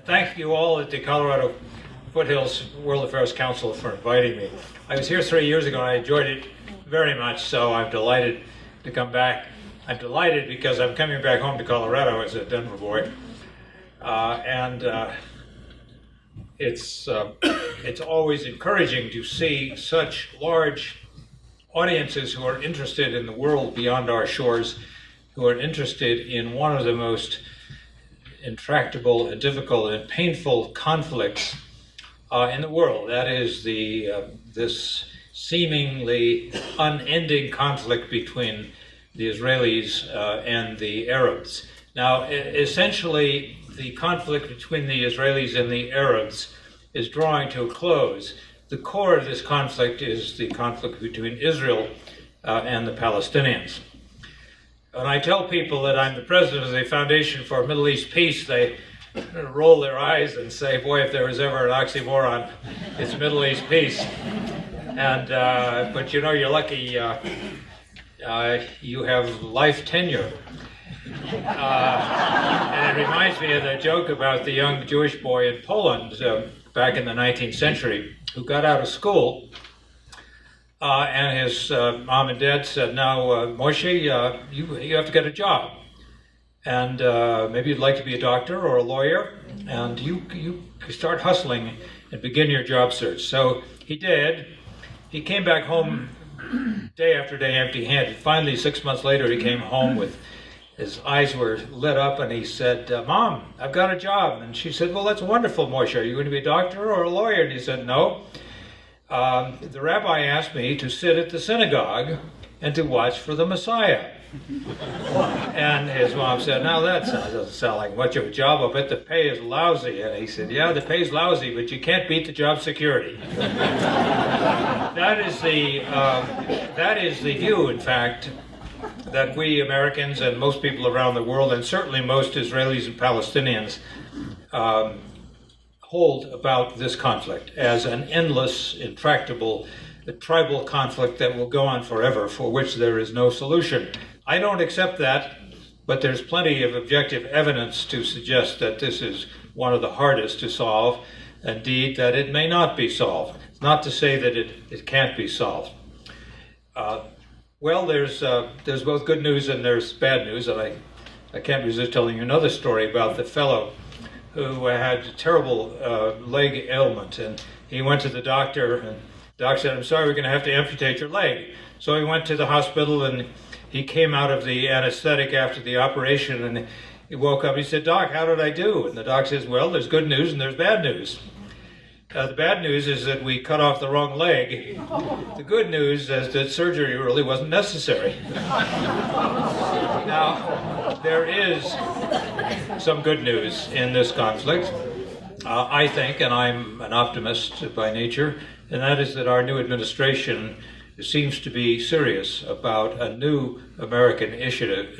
thank you all at the Colorado Foothills World Affairs Council for inviting me. I was here 3 years ago and I enjoyed it very much, so I'm delighted to come back. I'm delighted because I'm coming back home to Colorado as a Denver boy. It's always encouraging to see such large audiences who are interested in the world beyond our shores, who are interested in one of the most intractable and difficult and painful conflicts in the world. That is this seemingly unending conflict between the Israelis and the Arabs. Now, essentially, the conflict between the Israelis and the Arabs is drawing to a close. The core of this conflict is the conflict between Israel and the Palestinians. When I tell people that I'm the president of the Foundation for Middle East Peace, they roll their eyes and say, boy, if there was ever an oxymoron, it's Middle East peace. But you know, you're lucky you have life tenure. And it reminds me of the joke about the young Jewish boy in Poland back in the 19th century who got out of school and his mom and dad said, now, Moshe, you have to get a job. And maybe you'd like to be a doctor or a lawyer, and you start hustling and begin your job search. So he did. He came back home day after day empty-handed. Finally, 6 months later, he came home with his eyes were lit up, and he said, Mom, I've got a job. And she said, well, that's wonderful, Moshe. Are you going to be a doctor or a lawyer? And he said, no. The rabbi asked me to sit at the synagogue and to watch for the Messiah. And his mom said, now that doesn't sound like much of a job. I bet the pay is lousy. And he said, yeah, the pay's lousy, but you can't beat the job security. That is the view, in fact, that we Americans and most people around the world, and certainly most Israelis and Palestinians, hold about this conflict as an endless, intractable, tribal conflict that will go on forever, for which there is no solution. I don't accept that, but there's plenty of objective evidence to suggest that this is one of the hardest to solve, indeed, that it may not be solved. It's not to say that it can't be solved. Well, there's both good news and there's bad news, and I can't resist telling you another story about the fellow who had a terrible leg ailment, and he went to the doctor, and the doctor said, I'm sorry, we're going to have to amputate your leg. So he went to the hospital, and he came out of the anesthetic after the operation, and he woke up, he said, Doc, how did I do? And the doc says, well, there's good news and there's bad news. The bad news is that we cut off the wrong leg. The good news is that surgery really wasn't necessary. Now, there is some good news in this conflict, I think, and I'm an optimist by nature, and that is that our new administration seems to be serious about a new American initiative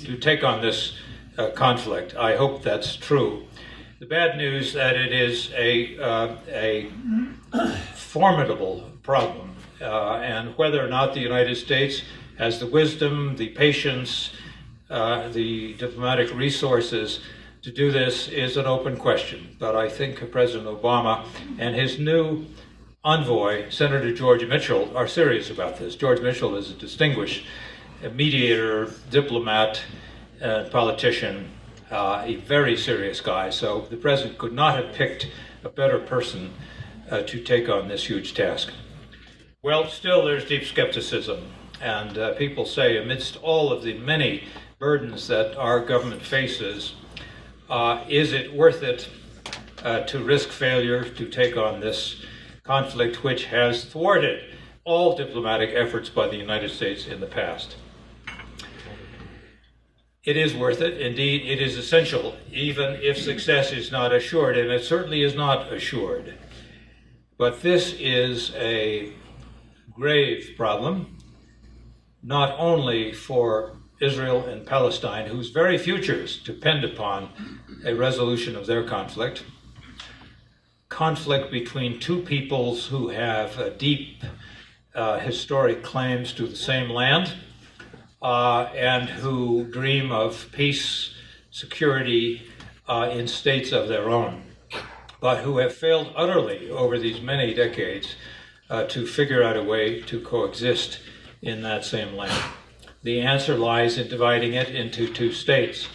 to take on this conflict. I hope that's true. The bad news that it is a formidable problem, and whether or not the United States has the wisdom, the patience, the diplomatic resources to do this is an open question. But I think President Obama and his new envoy, Senator George Mitchell, are serious about this. George Mitchell is a distinguished mediator, diplomat, politician, a very serious guy, so the president could not have picked a better person to take on this huge task. Well, still there's deep skepticism, and people say amidst all of the many burdens that our government faces, is it worth it to risk failure to take on this conflict which has thwarted all diplomatic efforts by the United States in the past? It is worth it. Indeed, it is essential, even if success is not assured, and it certainly is not assured. But this is a grave problem, not only for Israel and Palestine, whose very futures depend upon a resolution of their conflict between two peoples who have deep historic claims to the same land, and who dream of peace, security, in states of their own, but who have failed utterly over these many decades to figure out a way to coexist in that same land. The answer lies in dividing it into two states.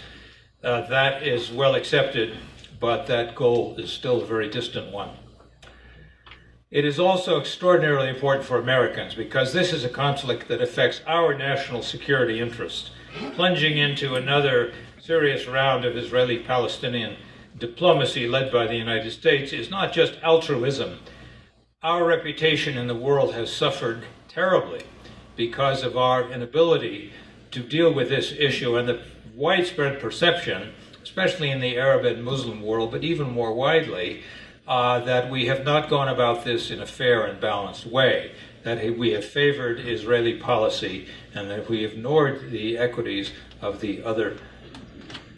That is well accepted, but that goal is still a very distant one. It is also extraordinarily important for Americans because this is a conflict that affects our national security interests. Plunging into another serious round of Israeli-Palestinian diplomacy led by the United States is not just altruism. Our reputation in the world has suffered terribly because of our inability to deal with this issue and the widespread perception, especially in the Arab and Muslim world, but even more widely, that we have not gone about this in a fair and balanced way, that we have favored Israeli policy and that we ignored the equities of the other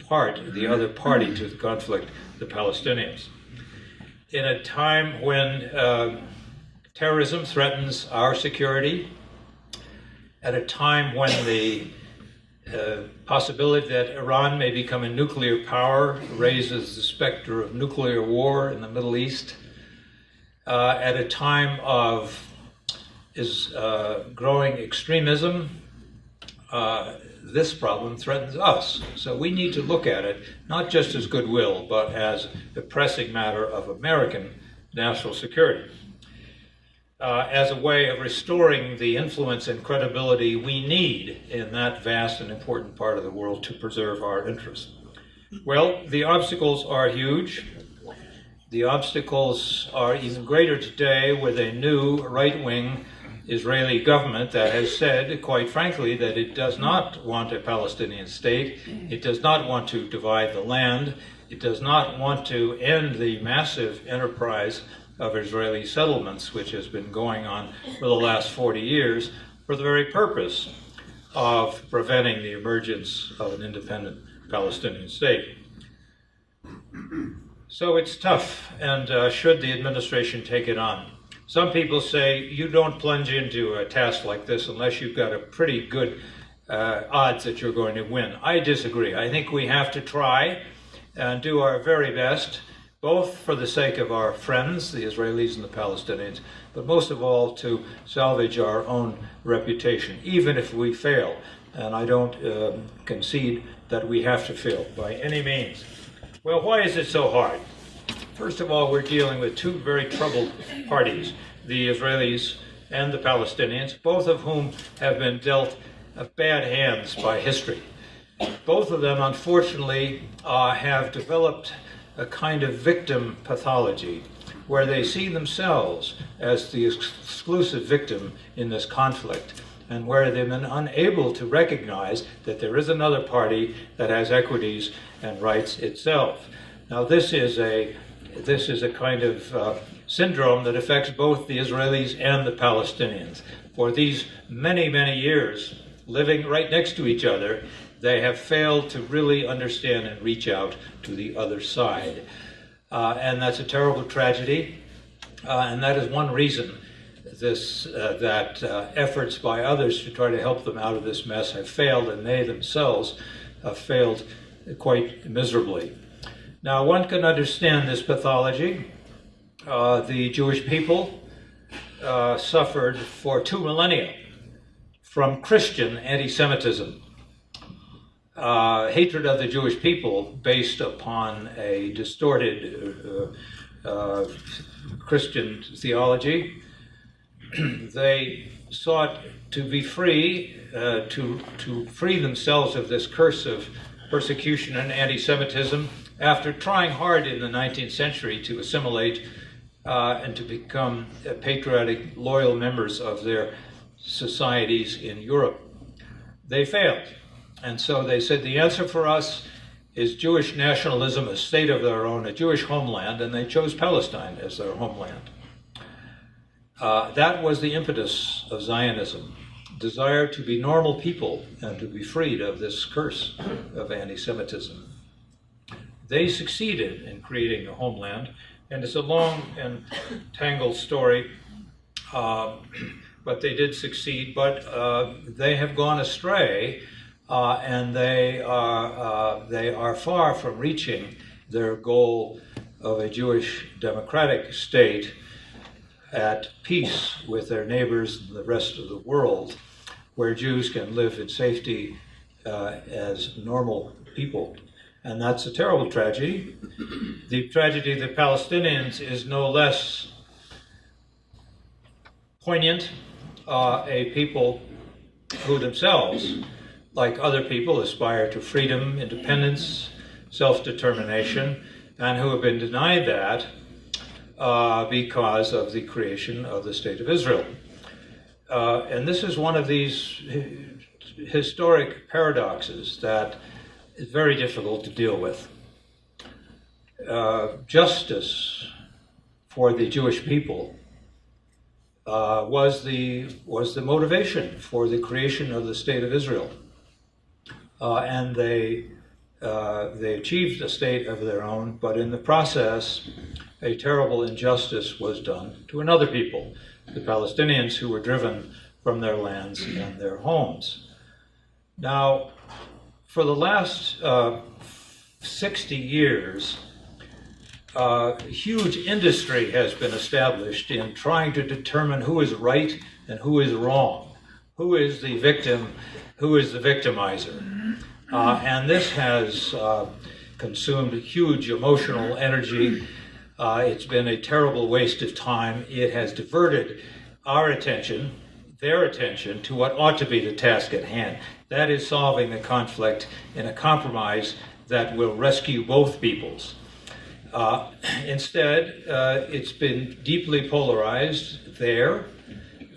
party to the conflict, the Palestinians. In a time when terrorism threatens our security, at a time when the possibility that Iran may become a nuclear power raises the specter of nuclear war in the Middle East, at a time of growing extremism, this problem threatens us. So we need to look at it not just as goodwill, but as a pressing matter of American national security, as a way of restoring the influence and credibility we need in that vast and important part of the world to preserve our interests. Well, the obstacles are huge. The obstacles are even greater today with a new right-wing Israeli government that has said, quite frankly, that it does not want a Palestinian state. It does not want to divide the land. It does not want to end the massive enterprise of Israeli settlements, which has been going on for the last 40 years, for the very purpose of preventing the emergence of an independent Palestinian state. So it's tough, and should the administration take it on? Some people say you don't plunge into a task like this unless you've got a pretty good odds that you're going to win. I disagree. I think we have to try and do our very best, both for the sake of our friends, the Israelis and the Palestinians, but most of all to salvage our own reputation, even if we fail. And I don't concede that we have to fail by any means. Well, why is it so hard? First of all, we're dealing with two very troubled parties, the Israelis and the Palestinians, both of whom have been dealt bad hands by history. Both of them, unfortunately, have developed a kind of victim pathology where they see themselves as the exclusive victim in this conflict and where they've been unable to recognize that there is another party that has equities and rights itself. Now, this is a kind of syndrome that affects both the Israelis and the Palestinians. For these many, many years, living right next to each other, they have failed to really understand and reach out to the other side. And that's a terrible tragedy, and that is one reason that efforts by others to try to help them out of this mess have failed, and they themselves have failed quite miserably. Now, one can understand this pathology. The Jewish people suffered for 2 millennia from Christian anti-Semitism. Hatred of the Jewish people based upon a distorted Christian theology. They sought to be free, to free themselves of this curse of persecution and anti-Semitism after trying hard in the 19th century to assimilate and to become patriotic, loyal members of their societies in Europe. They failed. And so they said the answer for us is Jewish nationalism, a state of their own, a Jewish homeland, and they chose Palestine as their homeland. That was the impetus of Zionism, desire to be normal people and to be freed of this curse of anti-Semitism. They succeeded in creating a homeland, and it's a long and tangled story, but they did succeed, but they have gone astray, and they are far from reaching their goal of a Jewish democratic state at peace with their neighbors and the rest of the world, where Jews can live in safety as normal people. And that's a terrible tragedy. The tragedy of the Palestinians is no less poignant. A people who themselves, like other people, aspire to freedom, independence, self-determination, and who have been denied that because of the creation of the State of Israel. And this is one of these historic paradoxes that is very difficult to deal with. Justice for the Jewish people was the motivation for the creation of the State of Israel, and they achieved a state of their own. But in the process, a terrible injustice was done to another people, the Palestinians, who were driven from their lands and their homes. Now, for the last 60 years, huge industry has been established in trying to determine who is right and who is wrong, who is the victim, who is the victimizer. And this has consumed huge emotional energy. It's been a terrible waste of time. It has diverted our attention, their attention, to what ought to be the task at hand. That is solving the conflict in a compromise that will rescue both peoples. Instead, it's been deeply polarized there.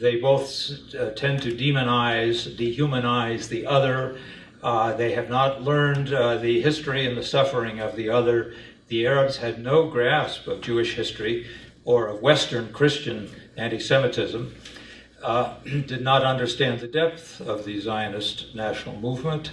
They both tend to demonize, dehumanize the other. They have not learned the history and the suffering of the other. The Arabs had no grasp of Jewish history or of Western Christian anti-Semitism, did not understand the depth of the Zionist national movement,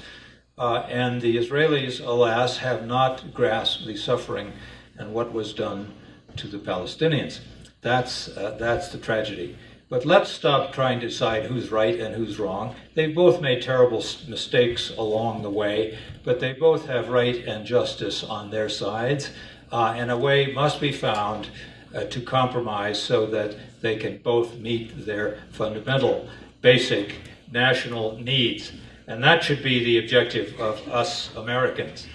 and the Israelis, alas, have not grasped the suffering and what was done to the Palestinians. That's the tragedy. But let's stop trying to decide who's right and who's wrong. They've both made terrible mistakes along the way, but they both have right and justice on their sides, and a way must be found to compromise so that they can both meet their fundamental, basic national needs. And that should be the objective of us Americans.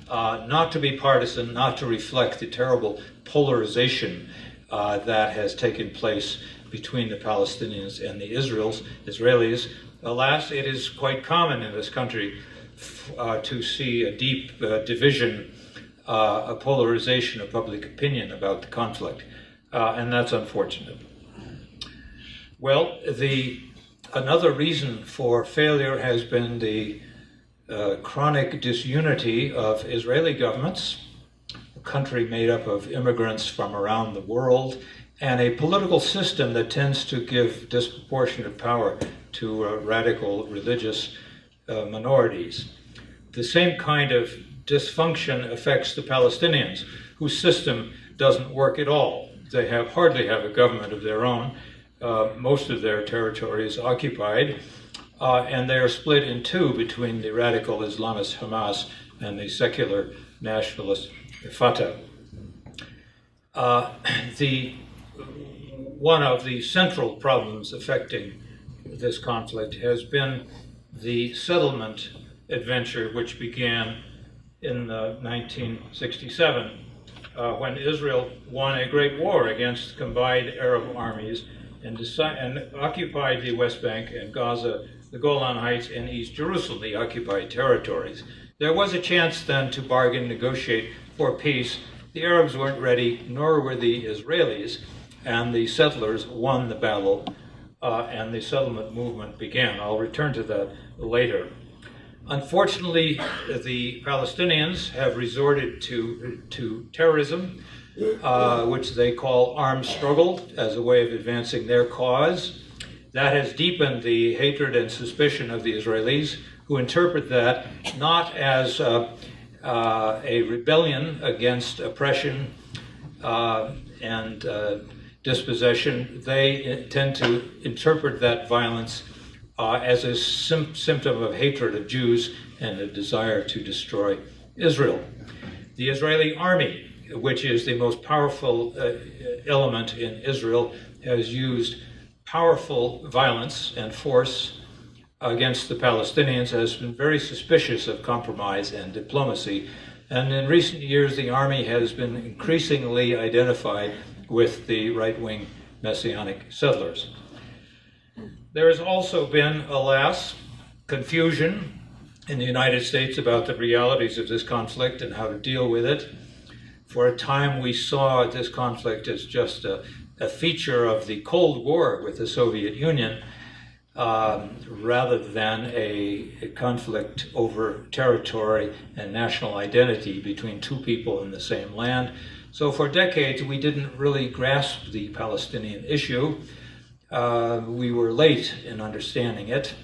Not to be partisan, not to reflect the terrible polarization that has taken place between the Palestinians and the Israelis. Alas, it is quite common in this country to see a deep division, a polarization of public opinion about the conflict, and that's unfortunate. Well, another reason for failure has been the chronic disunity of Israeli governments, a country made up of immigrants from around the world, and a political system that tends to give disproportionate power to radical religious minorities. The same kind of dysfunction affects the Palestinians, whose system doesn't work at all. They hardly have a government of their own. Most of their territory is occupied, and they are split in two between the radical Islamist Hamas and the secular nationalist Fatah. One of the central problems affecting this conflict has been the settlement adventure, which began in 1967 when Israel won a great war against combined Arab armies and occupied the West Bank and Gaza, the Golan Heights, and East Jerusalem, the occupied territories. There was a chance then to bargain, negotiate for peace. The Arabs weren't ready, nor were the Israelis, and the settlers won the battle, and the settlement movement began. I'll return to that later. Unfortunately, the Palestinians have resorted to terrorism, which they call armed struggle, as a way of advancing their cause. That has deepened the hatred and suspicion of the Israelis, who interpret that not as a rebellion against oppression and dispossession. They tend to interpret that violence as a symptom of hatred of Jews and a desire to destroy Israel. The Israeli army, which is the most powerful element in Israel, has used powerful violence and force against the Palestinians, has been very suspicious of compromise and diplomacy. And in recent years, the army has been increasingly identified with the right-wing Messianic settlers. There has also been, alas, confusion in the United States about the realities of this conflict and how to deal with it. For a time, we saw this conflict as just a feature of the Cold War with the Soviet Union, rather than a conflict over territory and national identity between two people in the same land. So for decades, we didn't really grasp the Palestinian issue. We were late in understanding it.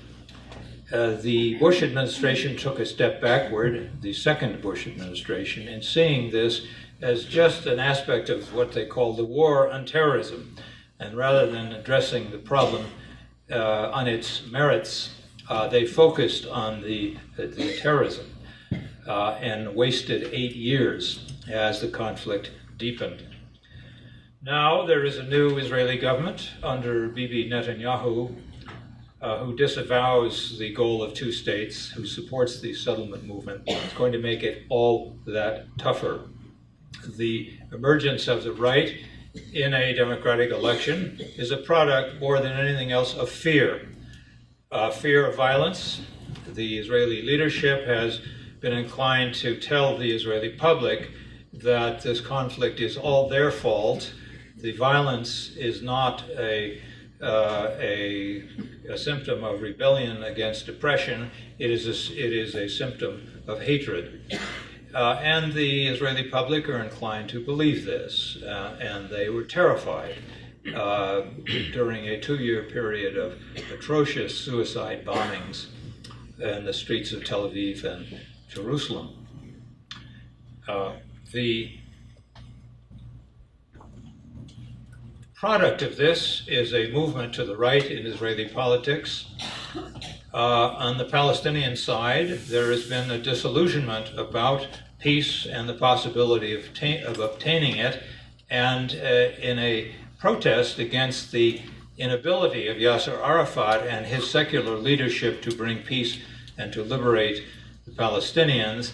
The Bush administration took a step backward, the second Bush administration, in seeing this as just an aspect of what they call the war on terrorism. And rather than addressing the problem on its merits, they focused on the terrorism and wasted 8 years as the conflict deepened. Now there is a new Israeli government under Bibi Netanyahu who disavows the goal of two states, who supports the settlement movement. It's going to make it all that tougher. The emergence of the right in a democratic election is a product, more than anything else, of fear. Fear of violence. The Israeli leadership has been inclined to tell the Israeli public that this conflict is all their fault. The violence is not a symptom of rebellion against oppression. It is a symptom of hatred. And the Israeli public are inclined to believe this, and they were terrified during a 2-year period of atrocious suicide bombings in the streets of Tel Aviv and Jerusalem. The product of this is a movement to the right in Israeli politics. On the Palestinian side, there has been a disillusionment about peace and the possibility of obtaining it, and in a protest against the inability of Yasser Arafat and his secular leadership to bring peace and to liberate the Palestinians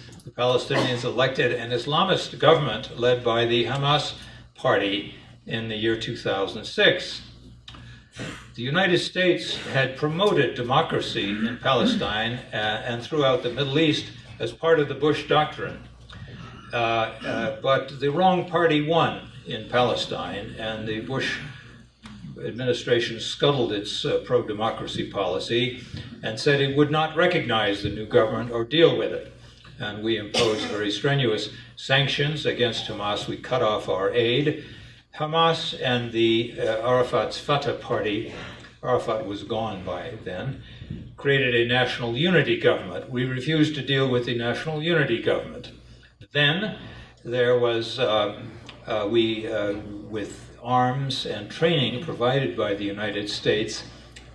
elected an Islamist government led by the Hamas party in the year 2006. The United States had promoted democracy in Palestine and throughout the Middle East as part of the Bush doctrine. But the wrong party won in Palestine, and the Bush administration scuttled its pro-democracy policy and said it would not recognize the new government or deal with it. And we imposed very strenuous sanctions against Hamas. We cut off our aid. Hamas and the Arafat's Fatah party, Arafat was gone by then, created a national unity government. We refused to deal with the national unity government. Then there was, with arms and training provided by the United States,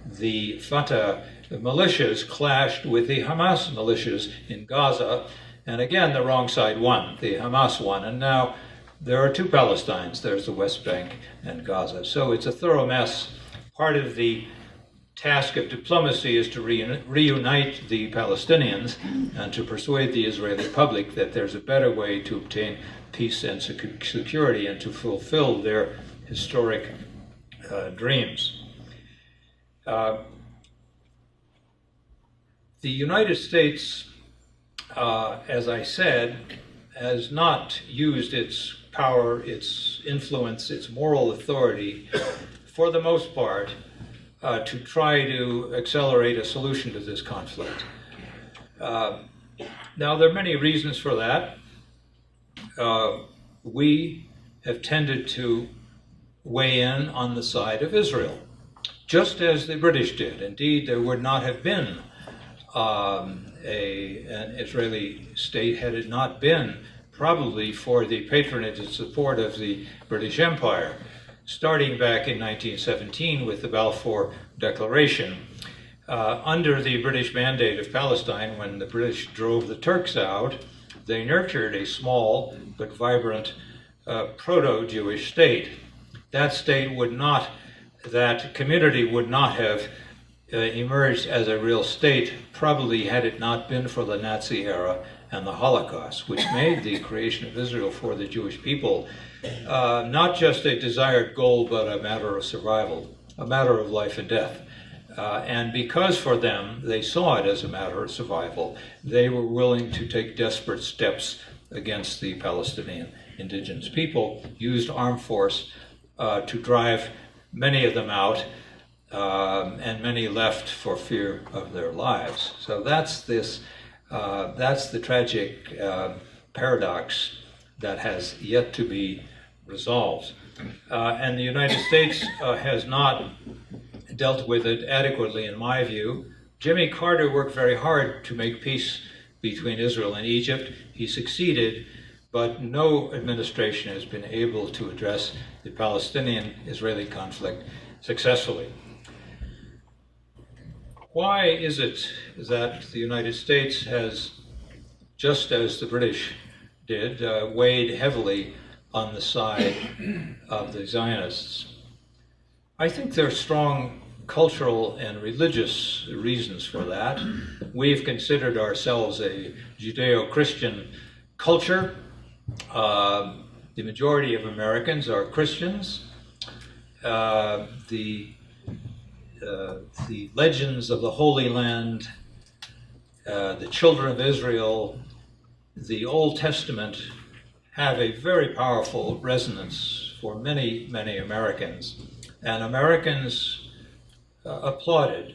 the Fatah militias clashed with the Hamas militias in Gaza, and again the wrong side won, the Hamas won, and now there are two Palestines. There's the West Bank and Gaza. So it's a thorough mess. Part of the task of diplomacy is to reunite the Palestinians and to persuade the Israeli public that there's a better way to obtain peace and security and to fulfill their historic dreams. The United States, as I said, has not used its power, its influence, its moral authority, for the most part, to try to accelerate a solution to this conflict. Now, there are many reasons for that. We have tended to weigh in on the side of Israel, just as the British did. Indeed, there would not have been an Israeli state had it not been probably for the patronage and support of the British Empire, starting back in 1917 with the Balfour Declaration. Under the British Mandate of Palestine, when the British drove the Turks out, they nurtured a small but vibrant proto-Jewish state. That community would not have emerged as a real state, probably had it not been for the Nazi era and the Holocaust, which made the creation of Israel for the Jewish people not just a desired goal, but a matter of survival, a matter of life and death. And because for them, they saw it as a matter of survival, they were willing to take desperate steps against the Palestinian indigenous people, used armed force to drive many of them out, and many left for fear of their lives. So that's the tragic paradox that has yet to be resolved. And the United States has not dealt with it adequately, in my view. Jimmy Carter worked very hard to make peace between Israel and Egypt. He succeeded, but no administration has been able to address the Palestinian-Israeli conflict successfully. Why is it that the United States has, just as the British did, weighed heavily on the side of the Zionists? I think there are strong cultural and religious reasons for that. We've considered ourselves a Judeo-Christian culture. The majority of Americans are Christians. The legends of the Holy Land, the children of Israel, the Old Testament have a very powerful resonance for many, many Americans. And Americans applauded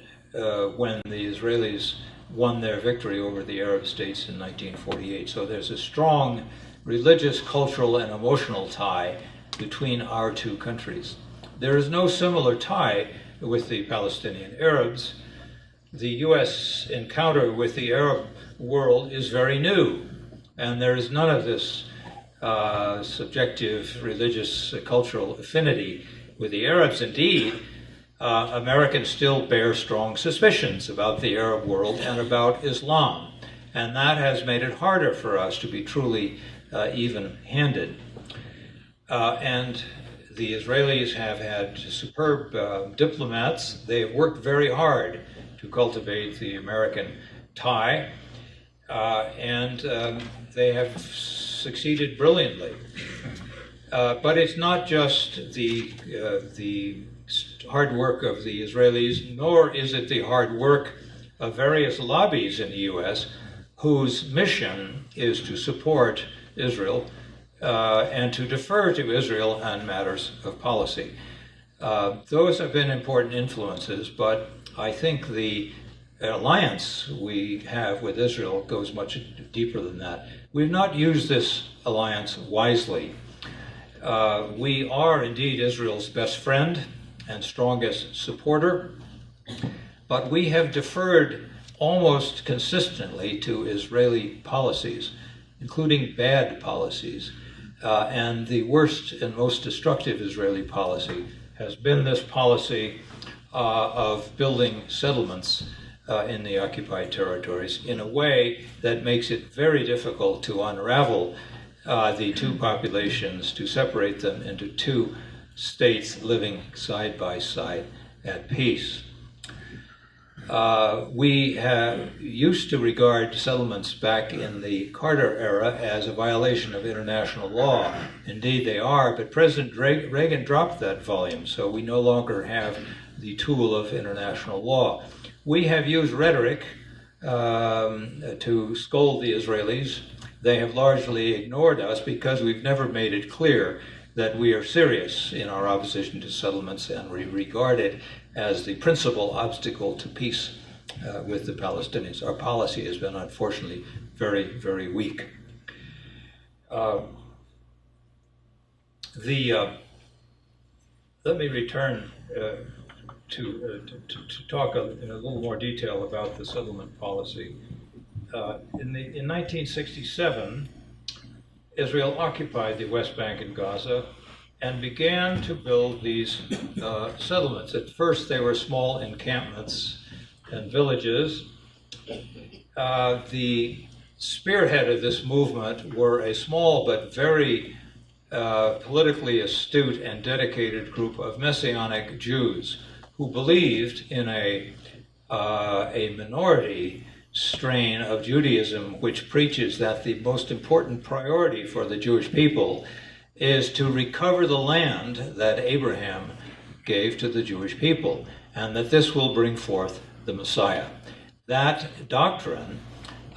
when the Israelis won their victory over the Arab states in 1948. So there's a strong religious, cultural, and emotional tie between our two countries. There is no similar tie with the Palestinian Arabs. The U.S. encounter with the Arab world is very new, and there is none of this subjective religious cultural affinity with the Arabs. Indeed, Americans still bear strong suspicions about the Arab world and about Islam, and that has made it harder for us to be truly even-handed. And the Israelis have had superb diplomats. They have worked very hard to cultivate the American tie, and they have succeeded brilliantly. But it's not just the hard work of the Israelis, nor is it the hard work of various lobbies in the U.S. whose mission is to support Israel and to defer to Israel on matters of policy. Those have been important influences, but I think the alliance we have with Israel goes much deeper than that. We've not used this alliance wisely. We are indeed Israel's best friend and strongest supporter, but we have deferred almost consistently to Israeli policies, including bad policies. And the worst and most destructive Israeli policy has been this policy of building settlements in the occupied territories in a way that makes it very difficult to unravel the two populations, to separate them into two states living side by side at peace. We used to regard settlements back in the Carter era as a violation of international law. Indeed they are, but President Reagan dropped that volume, so we no longer have the tool of international law. We have used rhetoric to scold the Israelis. They have largely ignored us because we've never made it clear that we are serious in our opposition to settlements, and we regard it as the principal obstacle to peace with the Palestinians. Our policy has been, unfortunately, very, very weak. Let me return to talk in a little more detail about the settlement policy. In 1967, Israel occupied the West Bank and Gaza and began to build these settlements. At first, they were small encampments and villages. The spearheaded this movement were a small but very politically astute and dedicated group of Messianic Jews who believed in a minority strain of Judaism which preaches that the most important priority for the Jewish people is to recover the land that Abraham gave to the Jewish people, and that this will bring forth the Messiah. That doctrine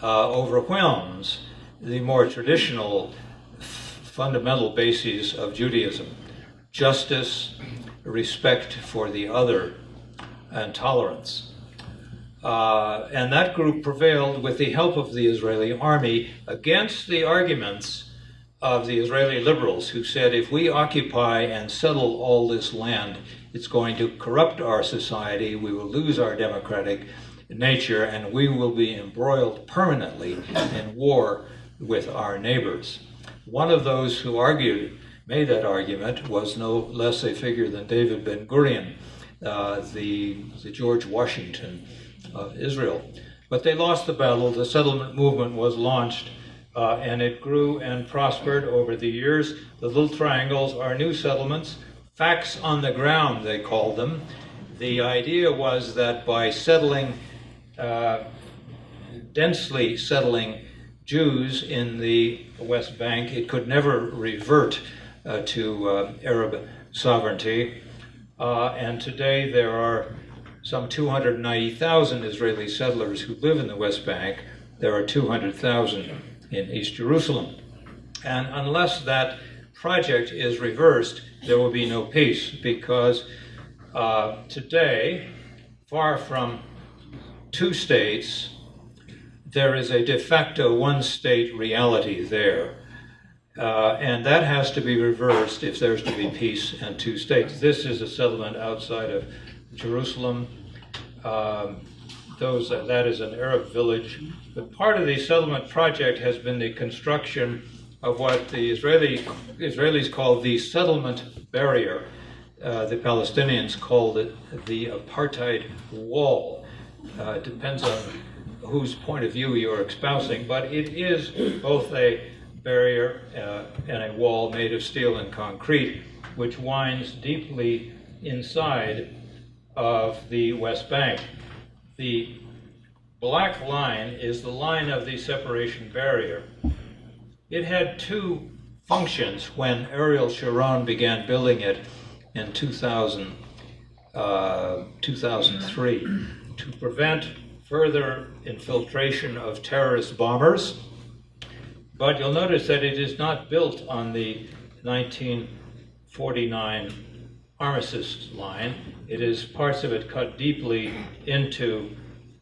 overwhelms the more traditional fundamental bases of Judaism: justice, respect for the other, and tolerance. And that group prevailed with the help of the Israeli army against the arguments of the Israeli liberals, who said if we occupy and settle all this land, it's going to corrupt our society, we will lose our democratic nature, and we will be embroiled permanently in war with our neighbors. One of those who made that argument was no less a figure than David Ben-Gurion, the George Washington of Israel. But they lost the battle. The settlement movement was launched, and it grew and prospered over the years. The little triangles are new settlements, facts on the ground, they called them. The idea was that by densely settling Jews in the West Bank, it could never revert to Arab sovereignty. And today there are some 290,000 Israeli settlers who live in the West Bank. There are 200,000 in East Jerusalem. And unless that project is reversed, there will be no peace, because today, far from two states, there is a de facto one-state reality there. And that has to be reversed if there's to be peace and two states. This is a settlement outside of Jerusalem. That is an Arab village. But part of the settlement project has been the construction of what the Israelis call the settlement barrier. The Palestinians called it the apartheid wall. It depends on whose point of view you're espousing, but it is both a barrier and a wall made of steel and concrete, which winds deeply inside of the West Bank. The black line is the line of the separation barrier. It had two functions when Ariel Sharon began building it in 2003, to prevent further infiltration of terrorist bombers. But you'll notice that it is not built on the 1949 armistice line. It is parts of it cut deeply into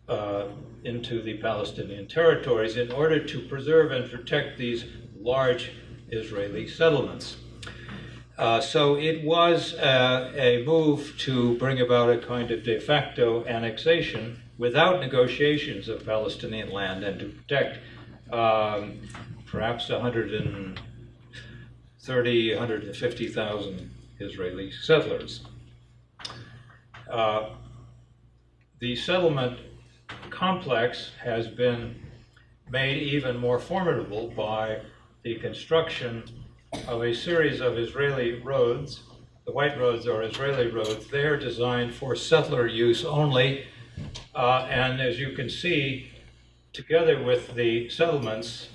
the Palestinian territories in order to preserve and protect these large Israeli settlements. So it was a move to bring about a kind of de facto annexation without negotiations of Palestinian land, and to protect perhaps 130,000, 150,000 Israeli settlers. The settlement complex has been made even more formidable by the construction of a series of Israeli roads. The white roads are Israeli roads. They are designed for settler use only. And as you can see, together with the settlements,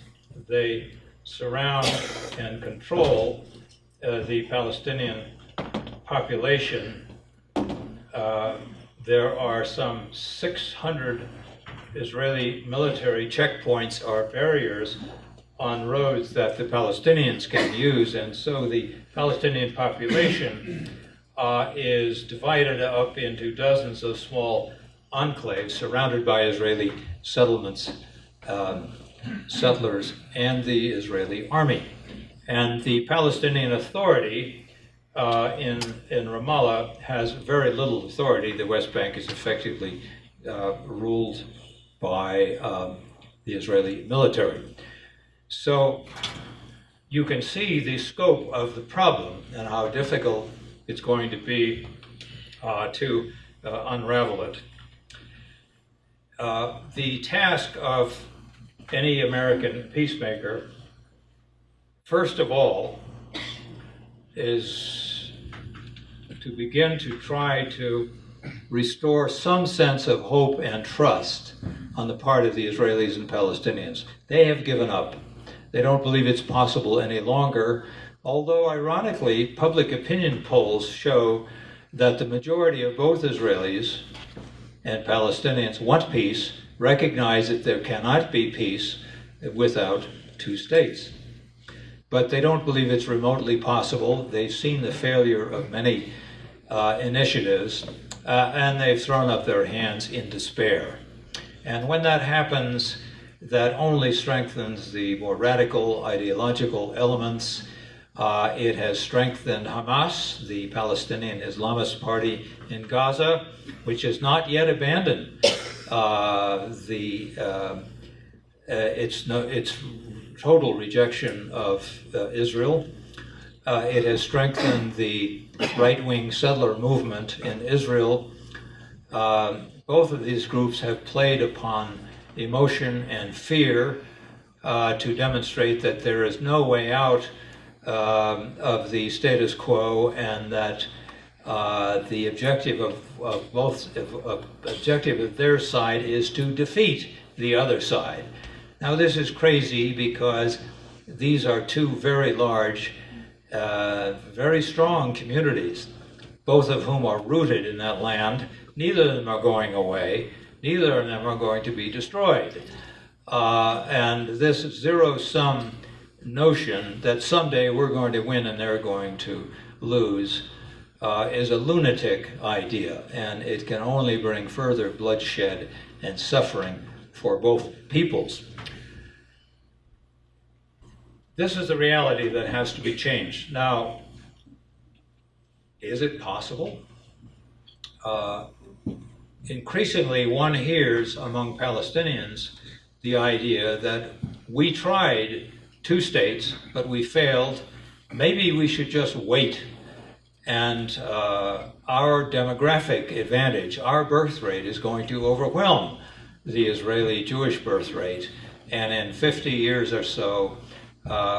they surround and control the Palestinian population. There are some 600 Israeli military checkpoints or barriers on roads that the Palestinians can use, and so the Palestinian population is divided up into dozens of small enclaves surrounded by Israeli settlements, settlers, and the Israeli army. And the Palestinian Authority in Ramallah has very little authority. The West Bank is effectively ruled by the Israeli military. So you can see the scope of the problem and how difficult it's going to be to unravel it. The task of any American peacemaker, first of all, is to begin to try to restore some sense of hope and trust on the part of the Israelis and Palestinians. They have given up. They don't believe it's possible any longer, although ironically, public opinion polls show that the majority of both Israelis and Palestinians want peace, recognize that there cannot be peace without two states. But they don't believe it's remotely possible. They've seen the failure of many initiatives, and they've thrown up their hands in despair. And when that happens, that only strengthens the more radical ideological elements. It has strengthened Hamas, the Palestinian Islamist party in Gaza, which has not yet abandoned its total rejection of Israel. It has strengthened the right-wing settler movement in Israel. Both of these groups have played upon emotion and fear to demonstrate that there is no way out of the status quo, and that the objective of their side is to defeat the other side. Now, this is crazy because these are two very large, very strong communities, both of whom are rooted in that land. Neither of them are going away. Neither of them are going to be destroyed. And this zero-sum notion that someday we're going to win and they're going to lose is a lunatic idea, and it can only bring further bloodshed and suffering for both peoples. This is the reality that has to be changed. Now, is it possible? Increasingly, one hears among Palestinians the idea that we tried two states, but we failed. Maybe we should just wait, and our demographic advantage, our birth rate, is going to overwhelm the Israeli Jewish birth rate, and in 50 years or so,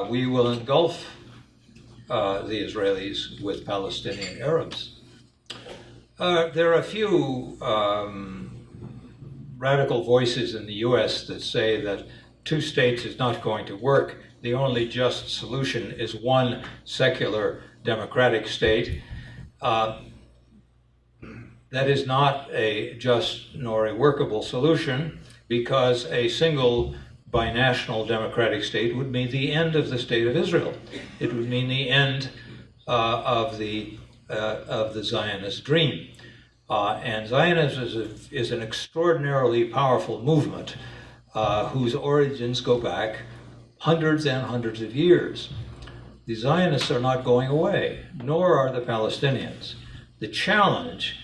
we will engulf the Israelis with Palestinian Arabs. There are a few radical voices in the U.S. that say that two states is not going to work. The only just solution is one secular democratic state. That is not a just nor a workable solution, because a single binational democratic state would mean the end of the state of Israel. It would mean the end of the Zionist dream. And Zionism is an extraordinarily powerful movement whose origins go back hundreds and hundreds of years. The Zionists are not going away, nor are the Palestinians. The challenge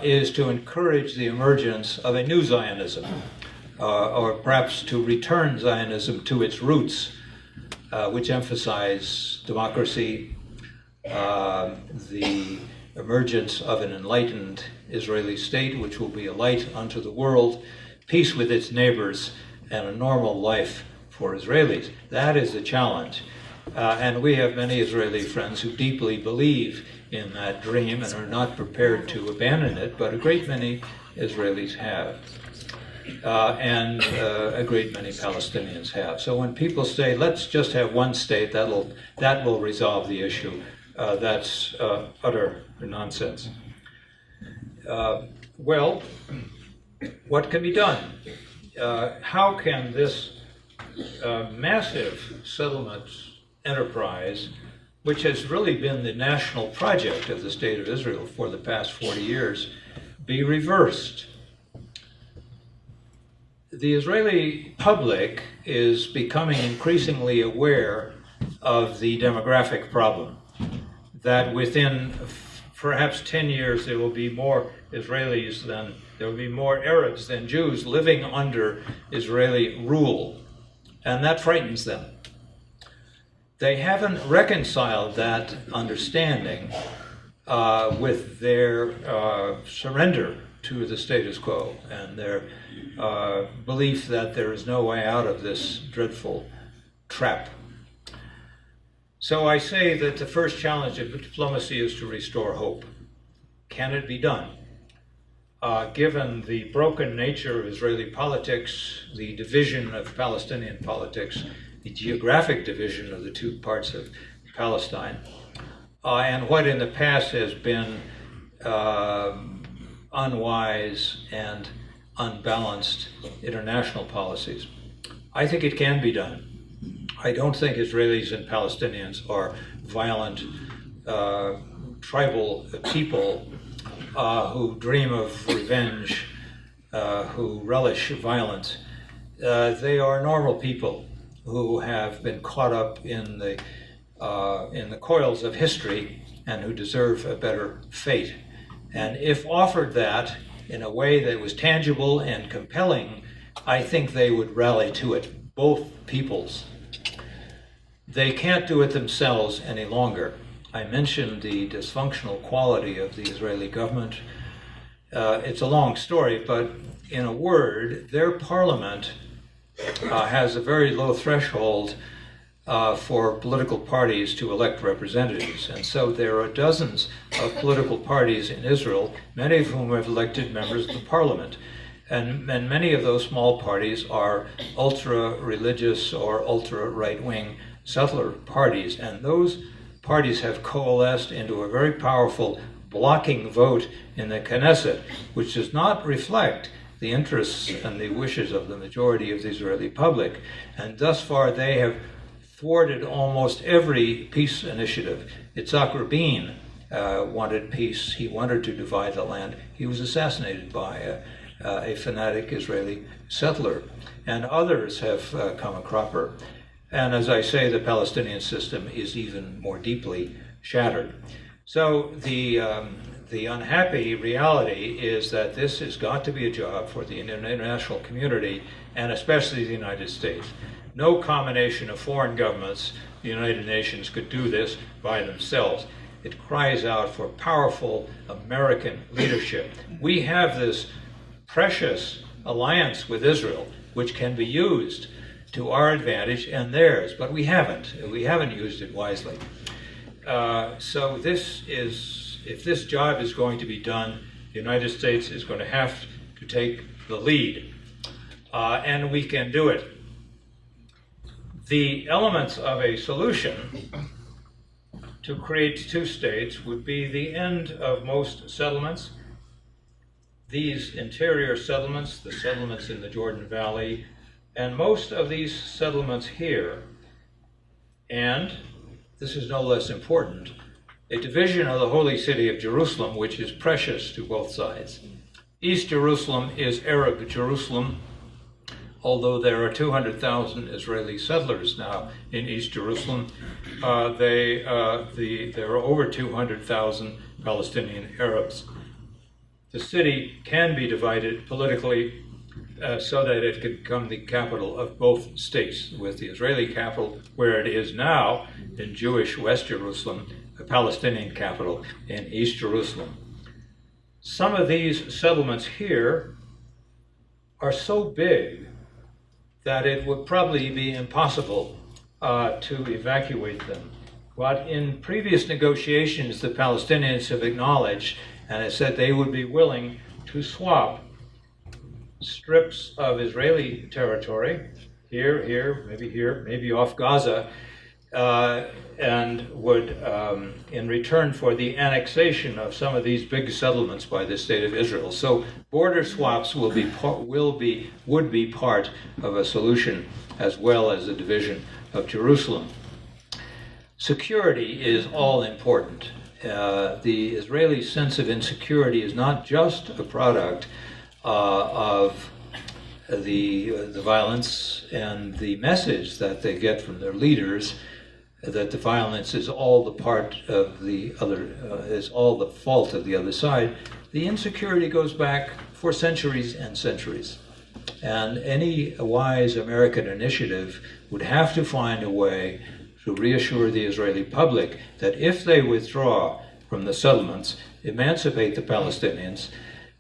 is to encourage the emergence of a new Zionism, or perhaps to return Zionism to its roots, which emphasize democracy, the emergence of an enlightened Israeli state, which will be a light unto the world, peace with its neighbors, and a normal life for Israelis. That is the challenge. And we have many Israeli friends who deeply believe in that dream and are not prepared to abandon it, but a great many Israelis have. And a great many Palestinians have. So when people say, let's just have one state, that will resolve the issue, that's utter nonsense. Well, what can be done? How can this massive settlement enterprise, which has really been the national project of the State of Israel for the past 40 years, be reversed? The Israeli public is becoming increasingly aware of the demographic problem, that within perhaps 10 years there will be more Israelis than, there will be more Arabs than Jews living under Israeli rule, and that frightens them. They haven't reconciled that understanding with their surrender to the status quo and their belief that there is no way out of this dreadful trap. So I say that the first challenge of diplomacy is to restore hope. Can it be done? Given the broken nature of Israeli politics, the division of Palestinian politics, the geographic division of the two parts of Palestine, and what in the past has been unwise and unbalanced international policies, I think it can be done. I don't think Israelis and Palestinians are violent tribal people who dream of revenge, who relish violence. They are normal people who have been caught up in the coils of history and who deserve a better fate. And if offered that in a way that was tangible and compelling, I think they would rally to it, both peoples. They can't do it themselves any longer. I mentioned the dysfunctional quality of the Israeli government. It's a long story, but in a word, their parliament has a very low threshold for political parties to elect representatives. And so there are dozens of political parties in Israel, many of whom have elected members of the parliament. And many of those small parties are ultra-religious or ultra-right-wing settler parties. And those parties have coalesced into a very powerful blocking vote in the Knesset, which does not reflect the interests and the wishes of the majority of the Israeli public. And thus far, they have thwarted almost every peace initiative. Yitzhak Rabin wanted peace. He wanted to divide the land. He was assassinated by a fanatic Israeli settler. And others have come a cropper. And as I say, the Palestinian system is even more deeply shattered. So the unhappy reality is that this has got to be a job for the international community, and especially the United States. No combination of foreign governments, the United Nations, could do this by themselves. It cries out for powerful American leadership. We have this precious alliance with Israel, which can be used to our advantage and theirs, but we haven't. We haven't used it wisely. So if this job is going to be done, the United States is going to have to take the lead, and we can do it. The elements of a solution to create two states would be the end of most settlements. These interior settlements, the settlements in the Jordan Valley, and most of these settlements here, and this is no less important, a division of the holy city of Jerusalem, which is precious to both sides. East Jerusalem is Arab Jerusalem, although there are 200,000 Israeli settlers now in East Jerusalem. There are over 200,000 Palestinian Arabs. The city can be divided politically so that it could become the capital of both states, with the Israeli capital where it is now in Jewish West Jerusalem, a Palestinian capital in East Jerusalem. Some of these settlements here are so big that it would probably be impossible to evacuate them. But in previous negotiations, the Palestinians have acknowledged and have said they would be willing to swap strips of Israeli territory, here, maybe off Gaza, and would, in return for the annexation of some of these big settlements by the state of Israel. So border swaps would be part of a solution, as well as the division of Jerusalem. Security is all important. The Israeli sense of insecurity is not just a product of the violence and the message that they get from their leaders, that the violence is all the part of the other, is all the fault of the other side. The insecurity goes back for centuries and centuries. And any wise American initiative would have to find a way to reassure the Israeli public that if they withdraw from the settlements, emancipate the Palestinians,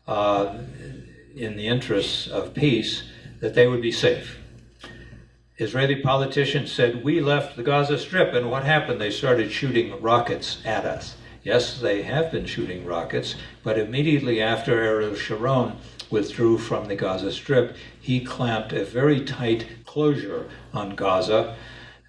in the interests of peace, that they would be safe. Israeli politicians said, we left the Gaza Strip, and what happened? They started shooting rockets at us. Yes, they have been shooting rockets, but immediately after Ariel Sharon withdrew from the Gaza Strip, he clamped a very tight closure on Gaza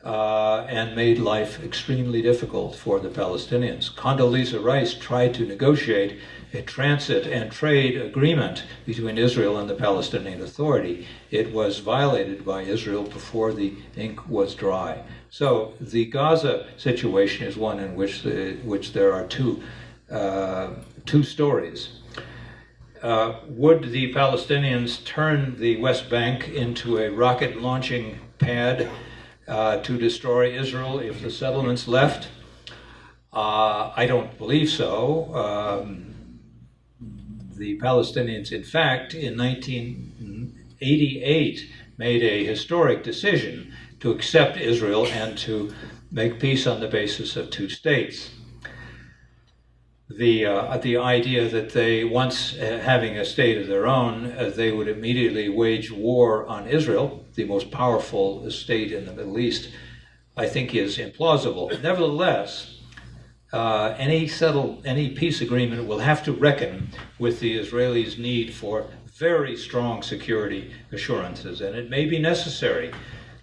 and made life extremely difficult for the Palestinians. Condoleezza Rice tried to negotiate a transit and trade agreement between Israel and the Palestinian Authority. It was violated by Israel before the ink was dry. So the Gaza situation is one in which there are two stories. Would the Palestinians turn the West Bank into a rocket launching pad to destroy Israel if the settlements left? I don't believe so. The Palestinians, in fact, in 1988 made a historic decision to accept Israel and to make peace on the basis of two states. The idea that they, once having a state of their own, they would immediately wage war on Israel, the most powerful state in the Middle East, I think is implausible. Nevertheless, any peace agreement will have to reckon with the Israelis' need for very strong security assurances, and it may be necessary,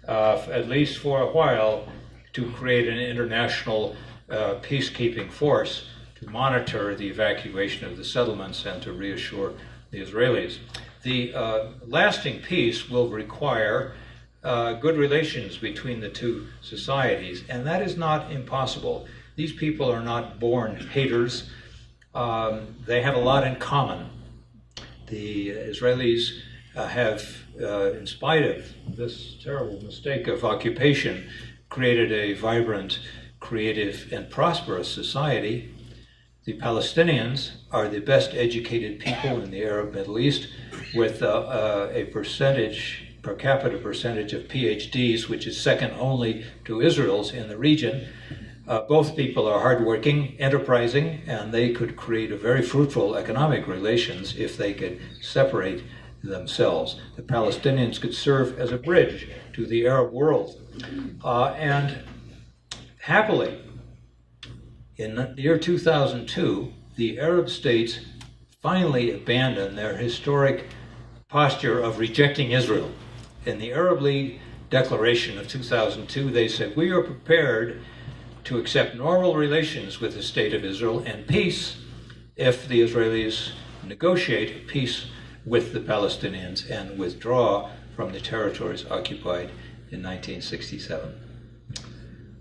at least for a while, to create an international peacekeeping force to monitor the evacuation of the settlements and to reassure the Israelis. The lasting peace will require good relations between the two societies, and that is not impossible. These people are not born haters. They have a lot in common. The Israelis have, in spite of this terrible mistake of occupation, created a vibrant, creative, and prosperous society. The Palestinians are the best educated people in the Arab Middle East, with a per capita percentage of PhDs, which is second only to Israel's in the region. Both people are hardworking, enterprising, and they could create a very fruitful economic relations if they could separate themselves. The Palestinians could serve as a bridge to the Arab world. And happily, in the year 2002, the Arab states finally abandoned their historic posture of rejecting Israel. In the Arab League Declaration of 2002, they said, we are prepared to accept normal relations with the state of Israel and peace if the Israelis negotiate peace with the Palestinians and withdraw from the territories occupied in 1967.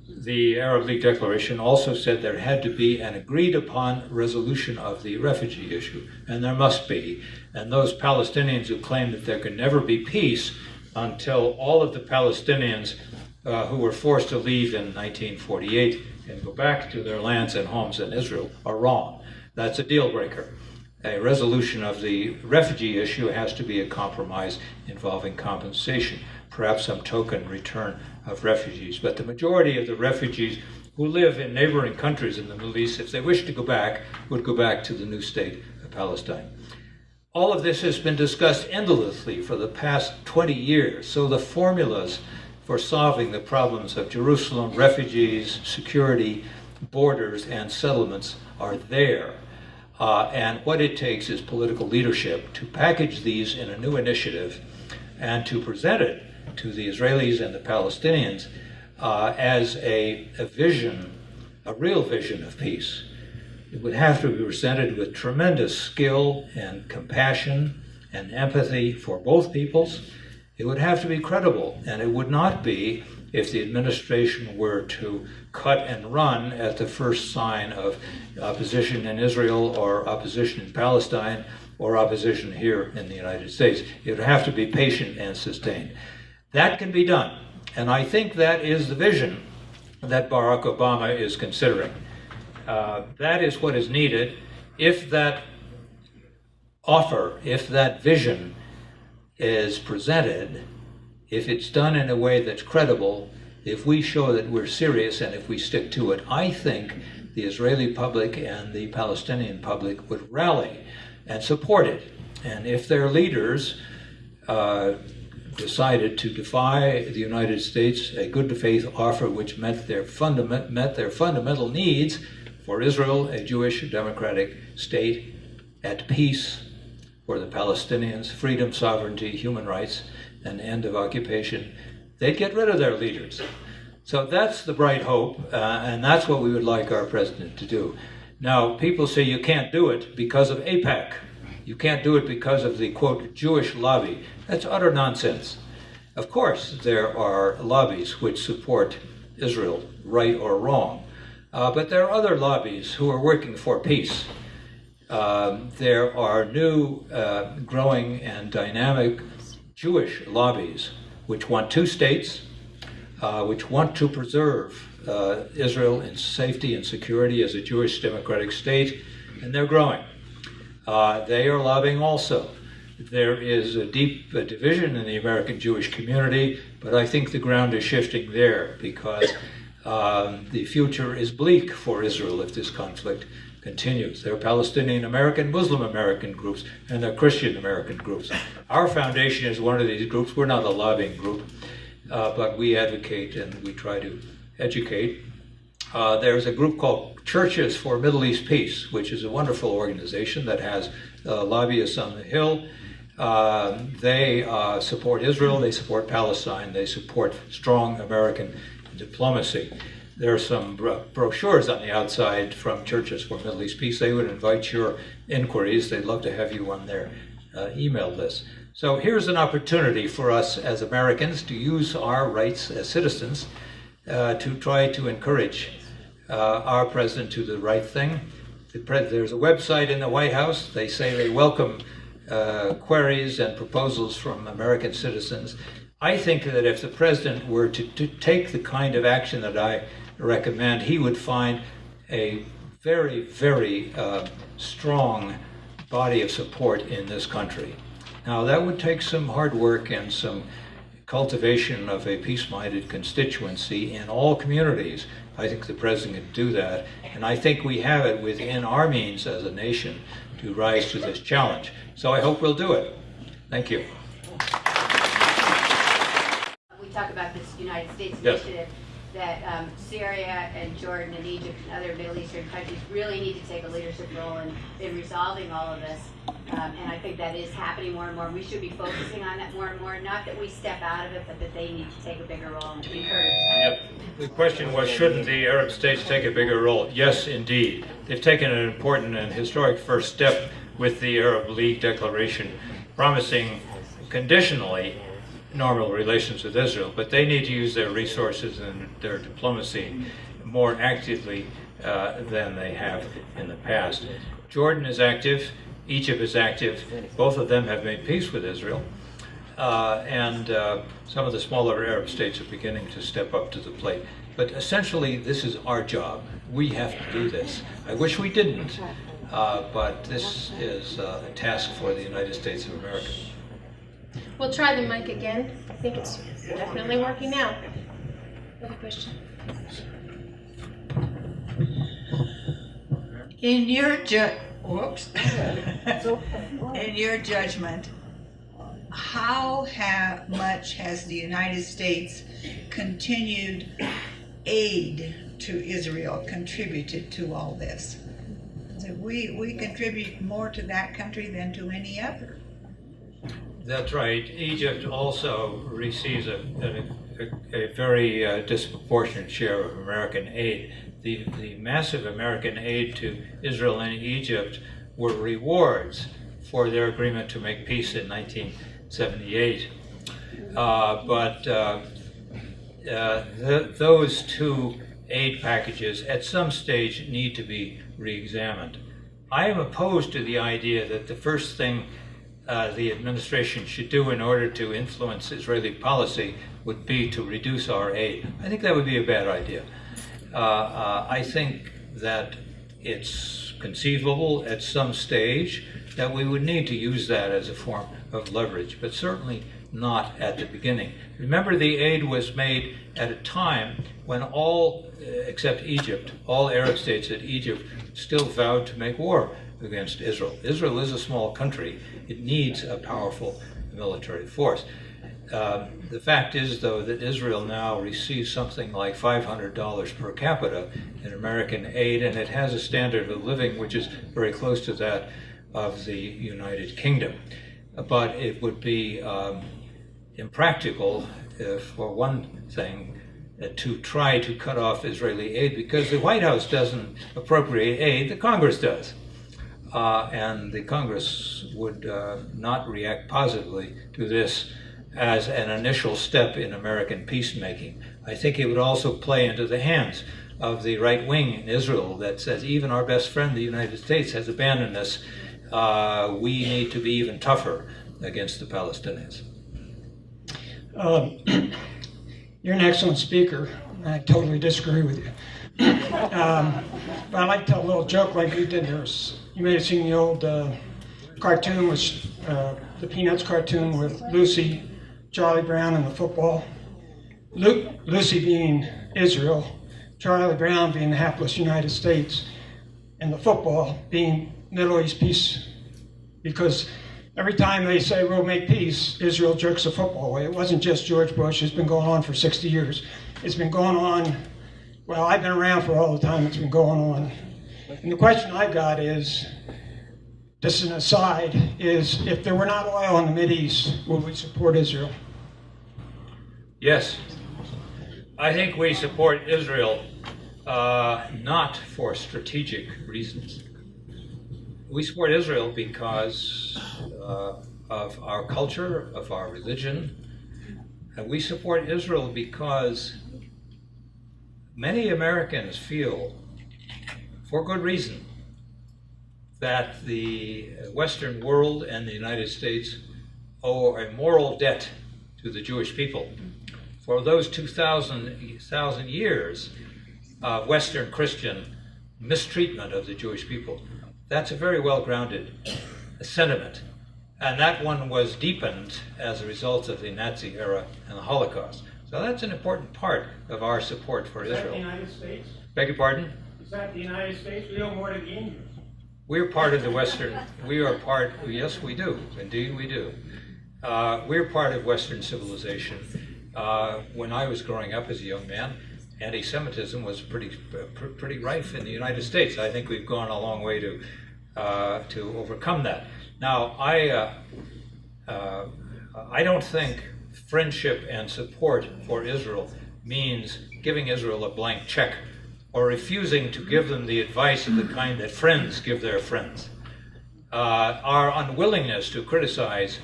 The Arab League Declaration also said there had to be an agreed upon resolution of the refugee issue, and there must be. And those Palestinians who claim that there can never be peace until all of the Palestinians who were forced to leave in 1948 and go back to their lands and homes in Israel are wrong. That's a deal breaker. A resolution of the refugee issue has to be a compromise involving compensation, perhaps some token return of refugees. But the majority of the refugees who live in neighboring countries in the Middle East, if they wish to go back, would go back to the new state of Palestine. All of this has been discussed endlessly for the past 20 years, so the formulas for solving the problems of Jerusalem, refugees, security, borders, and settlements are there. And what it takes is political leadership to package these in a new initiative and to present it to the Israelis and the Palestinians as a vision, a real vision of peace. It would have to be presented with tremendous skill and compassion and empathy for both peoples. It would have to be credible, and it would not be if the administration were to cut and run at the first sign of opposition in Israel or opposition in Palestine or opposition here in the United States. It would have to be patient and sustained. That can be done, and I think that is the vision that Barack Obama is considering. That is what is needed. If that offer, if that vision is presented, if it's done in a way that's credible, if we show that we're serious and if we stick to it, I think the Israeli public and the Palestinian public would rally and support it. And if their leaders decided to defy the United States, a good faith offer which met their fundamental needs for Israel, a Jewish democratic state at peace, for the Palestinians, freedom, sovereignty, human rights, and end of occupation, they'd get rid of their leaders. So that's the bright hope, and that's what we would like our president to do. Now, people say you can't do it because of AIPAC. You can't do it because of the, quote, Jewish lobby. That's utter nonsense. Of course, there are lobbies which support Israel, right or wrong. But there are other lobbies who are working for peace. There are new, growing and dynamic Jewish lobbies which want two states, which want to preserve Israel in safety and security as a Jewish democratic state, and they're growing. They are lobbying also. There is a deep division in the American Jewish community, but I think the ground is shifting there because the future is bleak for Israel if this conflict continues. There are Palestinian American, Muslim American groups, and there are Christian American groups. Our foundation is one of these groups. We're not a lobbying group, but we advocate and we try to educate. There's a group called Churches for Middle East Peace, which is a wonderful organization that has lobbyists on the Hill. They support Israel, they support Palestine, they support strong American diplomacy. There are some brochures on the outside from Churches for Middle East Peace. They would invite your inquiries. They'd love to have you on their email list. So here's an opportunity for us as Americans to use our rights as citizens to try to encourage our president to do the right thing. There's a website in the White House. They say they welcome queries and proposals from American citizens. I think that if the president were to take the kind of action that I recommend, he would find a very, very strong body of support in this country. Now, that would take some hard work and some cultivation of a peace-minded constituency in all communities. I think the president can do that, and I think we have it within our means as a nation to rise to this challenge. So I hope we'll do it. Thank you. We talk about this United States Yes. initiative that Syria and Jordan and Egypt and other Middle Eastern countries really need to take a leadership role in resolving all of this. And I think that is happening more and more. We should be focusing on that more and more. Not that we step out of it, but that they need to take a bigger role and encourage. Yep. The question was, shouldn't the Arab states take a bigger role? Yes, indeed. They've taken an important and historic first step with the Arab League Declaration, promising conditionally normal relations with Israel, but they need to use their resources and their diplomacy more actively than they have in the past. Jordan is active, Egypt is active, both of them have made peace with Israel, and some of the smaller Arab states are beginning to step up to the plate. But essentially, this is our job. We have to do this. I wish we didn't, but this is a task for the United States of America. We'll try the mic again. I think it's definitely working now. Another question. In your in your judgment, how much has the United States continued aid to Israel contributed to all this? We contribute more to that country than to any other. That's right. Egypt also receives a very disproportionate share of American aid. The massive American aid to Israel and Egypt were rewards for their agreement to make peace in 1978. Those two aid packages at some stage need to be re-examined. I am opposed to the idea that the first thing the administration should do in order to influence Israeli policy would be to reduce our aid. I think that would be a bad idea. I think that it's conceivable at some stage that we would need to use that as a form of leverage, but certainly not at the beginning. Remember, the aid was made at a time when all, except Egypt, all Arab states at Egypt still vowed to make war against Israel. Israel is a small country. It needs a powerful military force. The fact is, though, that Israel now receives something like $500 per capita in American aid, and it has a standard of living which is very close to that of the United Kingdom. But it would be impractical, for one thing, to try to cut off Israeli aid, because the White House doesn't appropriate aid, the Congress does. And the Congress would not react positively to this as an initial step in American peacemaking. I think it would also play into the hands of the right wing in Israel that says even our best friend, the United States, has abandoned us. We need to be even tougher against the Palestinians. You're an excellent speaker. I totally disagree with you. But I like to tell a little joke like you did. You may have seen the old cartoon, the Peanuts cartoon with Lucy, Charlie Brown, and the football. Lucy being Israel, Charlie Brown being the hapless United States, and the football being Middle East peace. Because every time they say we'll make peace, Israel jerks the football away. It wasn't just George Bush. It's been going on for 60 years. It's been going on, well, I've been around for all the time it's been going on. And the question I've got is, just an aside, is if there were not oil in the Mideast, would we support Israel? Yes. I think we support Israel not for strategic reasons. We support Israel because of our culture, of our religion. And we support Israel because many Americans feel, for good reason, that the Western world and the United States owe a moral debt to the Jewish people. For those 2,000 years of Western Christian mistreatment of the Jewish people, that's a very well-grounded sentiment. And that one was deepened as a result of the Nazi era and the Holocaust. So that's an important part of our support for Israel. Is that the United States? Beg your pardon? Is that the United States? We owe more to the Indians. We're part of the Western, yes we do, indeed we do. We're part of Western civilization. When I was growing up as a young man, anti-Semitism was pretty rife in the United States. I think we've gone a long way to overcome that. Now, I don't think friendship and support for Israel means giving Israel a blank check or refusing to give them the advice of the kind that friends give their friends. Our unwillingness to criticize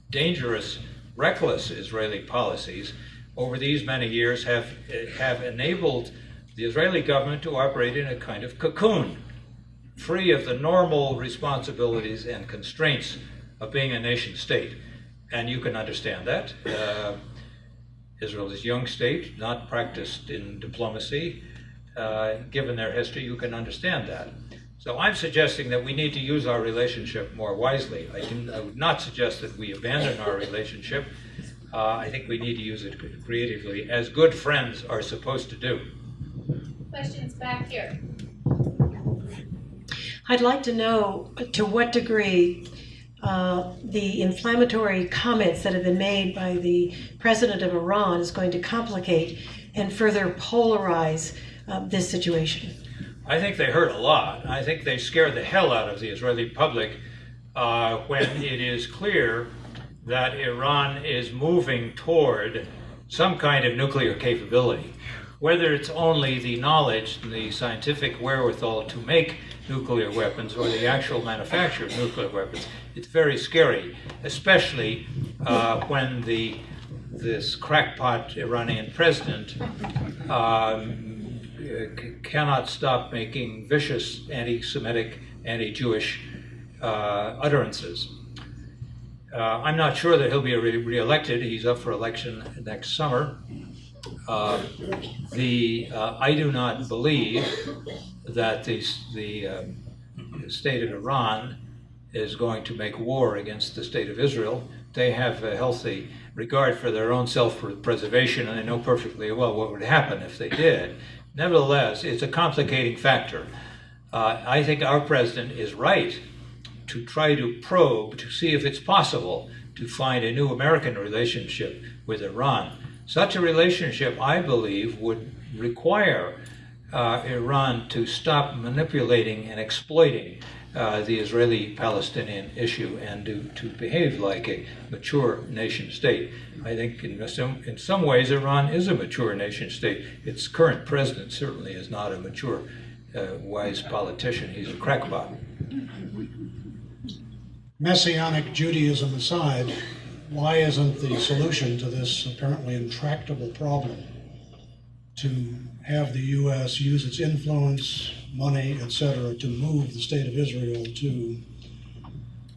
dangerous, reckless Israeli policies over these many years have enabled the Israeli government to operate in a kind of cocoon, free of the normal responsibilities and constraints of being a nation state. And you can understand that. Israel is a young state, not practiced in diplomacy. Given their history, you can understand that. So I'm suggesting that we need to use our relationship more wisely. I would not suggest that we abandon our relationship. I think we need to use it creatively, as good friends are supposed to do. Questions back here. I'd like to know to what degree the inflammatory comments that have been made by the president of Iran is going to complicate and further polarize this situation. I think they hurt a lot. I think they scared the hell out of the Israeli public when it is clear that Iran is moving toward some kind of nuclear capability. Whether it's only the knowledge and the scientific wherewithal to make nuclear weapons or the actual manufacture of nuclear weapons, it's very scary, especially when this crackpot Iranian president cannot stop making vicious anti-Semitic, anti-Jewish utterances. I'm not sure that he'll be re-elected. He's up for election next summer. I do not believe that the state of Iran is going to make war against the state of Israel. They have a healthy regard for their own self-preservation, and they know perfectly well what would happen if they did. Nevertheless, it's a complicating factor. I think our president is right to try to probe to see if it's possible to find a new American relationship with Iran. Such a relationship, I believe, would require Iran to stop manipulating and exploiting the Israeli-Palestinian issue and to behave like a mature nation state. I think in some ways Iran is a mature nation state. Its current president certainly is not a mature, wise politician. He's a crackpot. Messianic Judaism aside, why isn't the solution to this apparently intractable problem to have the U.S. use its influence, money, etc., to move the state of Israel to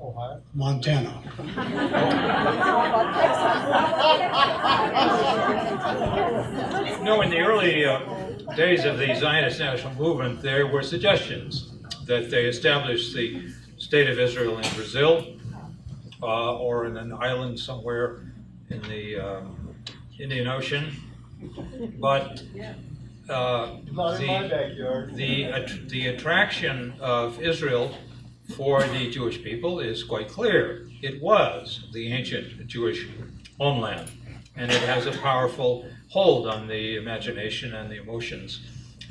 Ohio? Montana? No, in the early days of the Zionist national movement, there were suggestions that they establish the state of Israel in Brazil or in an island somewhere in the Indian Ocean. But the attraction of Israel for the Jewish people is quite clear. It was the ancient Jewish homeland, and it has a powerful hold on the imagination and the emotions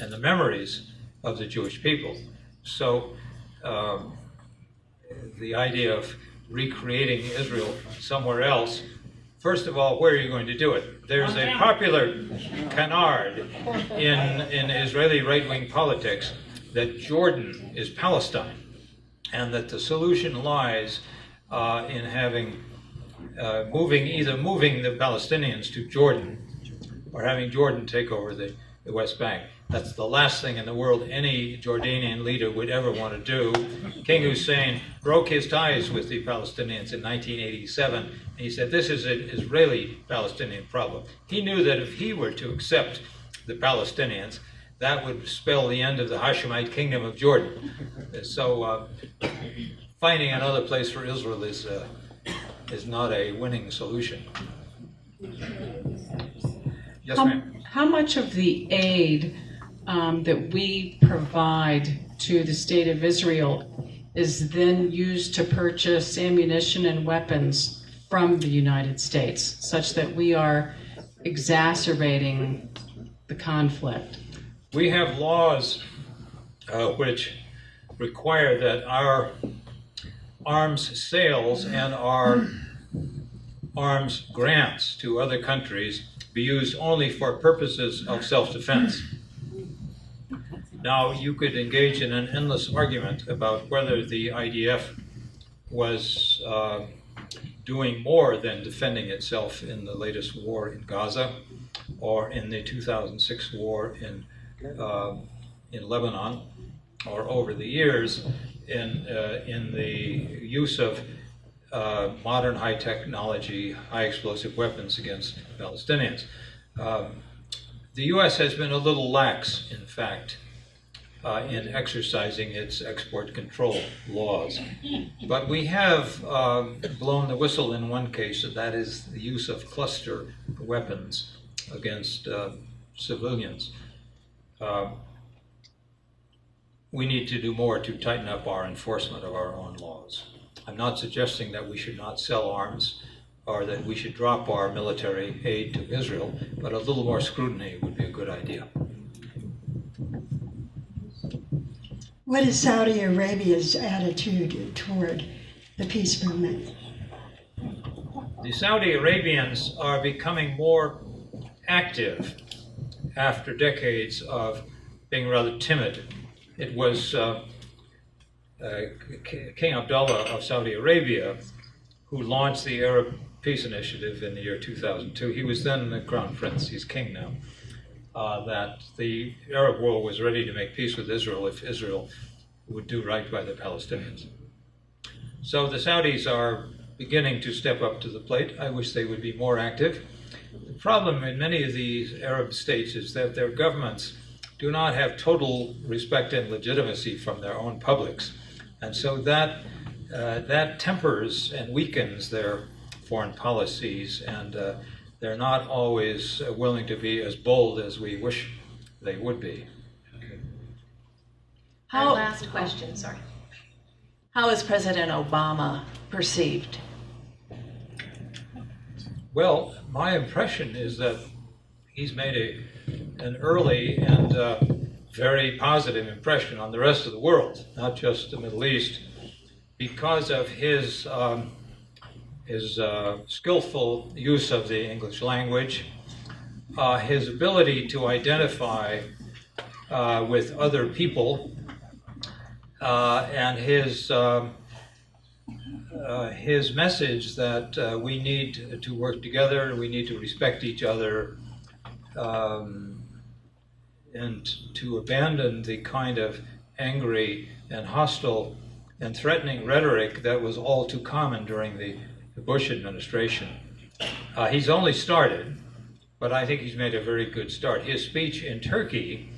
and the memories of the Jewish people. So the idea of recreating Israel somewhere else, first of all, where are you going to do it? There's a popular canard in Israeli right-wing politics that Jordan is Palestine, and that the solution lies in having either moving the Palestinians to Jordan or having Jordan take over the West Bank. That's the last thing in the world any Jordanian leader would ever want to do. King Hussein broke his ties with the Palestinians in 1987, and he said, this is an Israeli-Palestinian problem. He knew that if he were to accept the Palestinians, that would spell the end of the Hashemite kingdom of Jordan. So finding another place for Israel is not a winning solution. Yes, ma'am. How much of the aid that we provide to the state of Israel is then used to purchase ammunition and weapons from the United States, such that we are exacerbating the conflict? We have laws which require that our arms sales and our arms grants to other countries be used only for purposes of self-defense. Now, you could engage in an endless argument about whether the IDF was doing more than defending itself in the latest war in Gaza or in the 2006 war in Lebanon, or over the years in the use of modern high technology, high explosive weapons against Palestinians. The U.S. has been a little lax, in fact, in exercising its export control laws. But we have blown the whistle in one case, and that is the use of cluster weapons against civilians. We need to do more to tighten up our enforcement of our own laws. I'm not suggesting that we should not sell arms or that we should drop our military aid to Israel, but a little more scrutiny would be a good idea. What is Saudi Arabia's attitude toward the peace movement? The Saudi Arabians are becoming more active after decades of being rather timid. It was King Abdullah of Saudi Arabia who launched the Arab Peace Initiative in the year 2002. He was then the crown prince, he's king now, that the Arab world was ready to make peace with Israel if Israel would do right by the Palestinians. So the Saudis are beginning to step up to the plate. I wish they would be more active. The problem in many of these Arab states is that their governments do not have total respect and legitimacy from their own publics. And so that tempers and weakens their foreign policies, and they're not always willing to be as bold as we wish they would be. Our last question, sorry. How is President Obama perceived? Well, my impression is that he's made an early and very positive impression on the rest of the world, not just the Middle East, because of his skillful use of the English language, his ability to identify with other people, and his message that we need to work together, we need to respect each other, and to abandon the kind of angry and hostile and threatening rhetoric that was all too common during the Bush administration. He's only started, but I think he's made a very good start. His speech in Turkey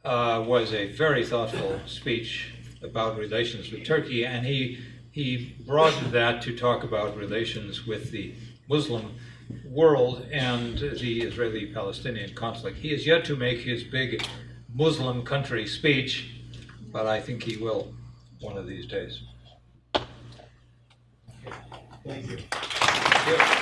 was a very thoughtful speech about relations with Turkey, and he broadened that to talk about relations with the Muslim world and the Israeli-Palestinian conflict. He is yet to make his big Muslim country speech, but I think he will one of these days. Thank you. Thank you.